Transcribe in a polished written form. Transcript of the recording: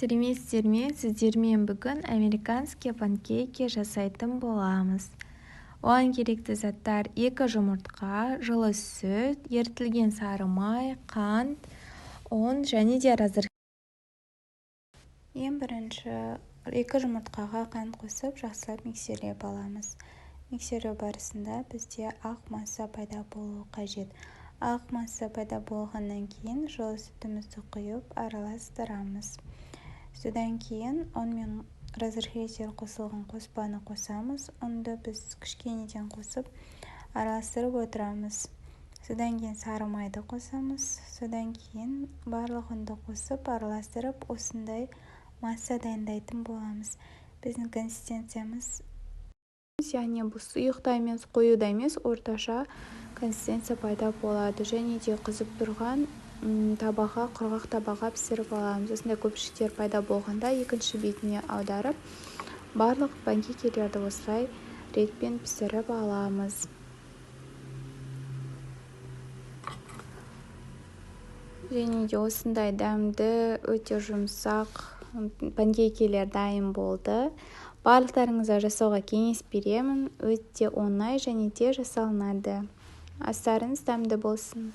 сәлеметсіздер ме? Сіздермен бүгін американский панкейки жасайтын боламыз. Оған керекті заттар: 2 жұмыртқа, жылы сүт, ерітілген сары май, қант, ұн және де разрыхлитель. Ең бірінші 2 жұмыртқаға қант қосып жақсылап миксерлеп аламыз. Миксерлеу барысында бізде ақ масса пайда болуы қажет. Ақ масса пайда болғаннан кейін жылы сүтімізді құйып араластырамыз. Содан кейін ұн мен разрыхлитель қосылған қоспаны қосамыз. Ұнды біз кішкенеден қосып араластырып отырамыз. Содан кейін сары майды қосамыз. Содан кейін барлық ұнды қосып араластырып осындай масса дайындайтын боламыз. Біздің консистенциямыз, яғни бұл сұйық та емес, қою да емес, орташа консистенция пайда болады. Және де қызып тұрған табаға, құрғақ табаға пісіріп аламыз. Осындай көпіршіктер пайда болғанда екінші бетіне аударып, барлық панкейкилерді осылай ретпен пісіріп аламыз. Және де осындай дәмді, өте жұмсақ панкейкилер дайын болды. Барлықтарыңызға жасауға кеңес беремін. Өте оңай және де жасалынады. Астарыңыз дәмді болсын.